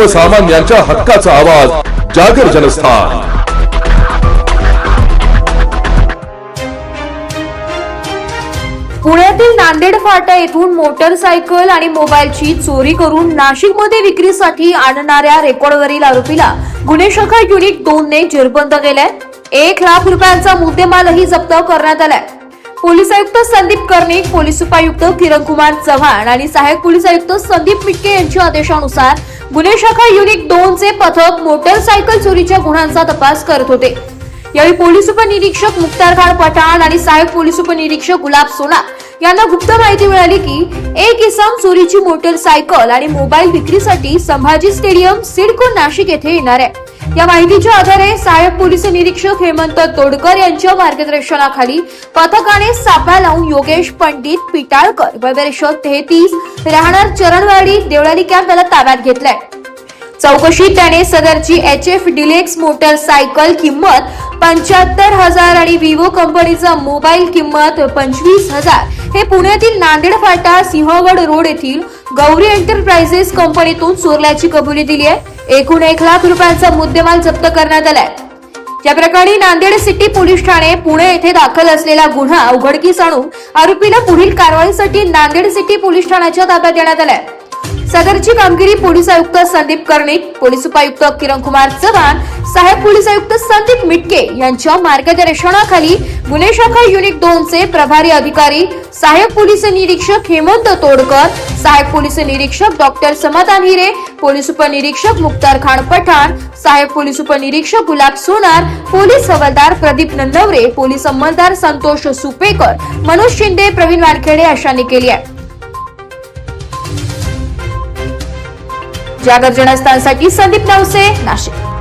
सर्वसामान्यांच्या हक्काचा आवाज जागर जनस्थान। पुण्यातील नांदेड फाटा येथून मोटरसायकल आणि मोबाईलची चोरी करून नाशिकमध्ये विक्रीसाठी आणणाऱ्या रेकॉर्डवरील आरोपीला गुन्हे शाखा युनिट 2 ने जेरबंद केलाय। 1 लाख रुपयांचा मुद्देमालही जप्त करण्यात आलाय। पोलीस आयुक्त संदीप कर्णिक, पोलीस उपायुक्त किरणकुमार चव्हाण आणि सहाय्यक पोलीस आयुक्त संदीप मिटके यांच्या आदेशानुसार गुन्हे शाखा युनिट 2 चे पथक मोटरसायकल चोरीच्या गुन्ह्यांचा तपास करत होते। यावेळी पोलीस उपनिरीक्षक मुख्तार खान पठाण आणि सहाय्यक पोलीस उपनिरीक्षक गुलाब सोनार यांना गुप्त माहिती मिळाली की एक इसम चोरीची मोटरसायकल आणि मोबाईल विक्रीसाठी संभाजी स्टेडियम सिडको नाशिक येथे येणार आहे। या माहितीच्या आधारे सहाय्यक पोलीस निरीक्षक हेमंत तोडकर यांच्या मार्गदर्शनाखाली पथकाने सापळा लावून योगेश पंडित पिटाळकर वगैरे 33 राहणार चरणवाडी देवळाली कॅम्प याला ताब्यात घेतलाय। चौकशीत त्याने सदरची HF डिलेक्स मोटरसायकल किंमत 75,000 आणि विवो कंपनीचा मोबाईल किंमत 25,000 हे पुण्यातील नांदेड फाटा सिंहगड रोड येथील गौरी एंटरप्राइजेस कंपनीतून चोरल्याची कबुली दिली आहे। एकूण 1 लाख रुपयांचा मुद्देमाल जप्त करण्यात आलाय। या प्रकरणी नांदेड सिटी पोलीस ठाणे पुणे येथे दाखल असलेला गुन्हा उघडकीस आणून आरोपीला पुढील कारवाईसाठी नांदेड सिटी पोलीस ठाण्याच्या ताब्यात देण्यात आलाय। सदरची कामगिरी पोलीस आयुक्त संदीप कर्णिक, पोलीस उपायुक्त किरणकुमार चव्हाण, सहाय्यक पोलीस आयुक्त संदीप मिटके यांच्या मार्गदर्शनाखाली गुन्हे शाखा युनिट 2 चे प्रभारी अधिकारी सहाय्यक पोलीस निरीक्षक हेमंत तोडकर, सहाय्यक पोलीस निरीक्षक डॉक्टर समाधान हिरे, पोलीस उपनिरीक्षक मुख्तार खान पठाण, सहाय्यक पोलीस उपनिरीक्षक गुलाब सोनार, पोलीस हवालदार प्रदीप नन्नवरे, पोलीस अंमलदार संतोष सुपेकर, मनोज शिंदे, प्रवीण वानखेडे अशांनी केली आहे। जागर जनस्थानसाठी संदीप नवसे, नाशिक।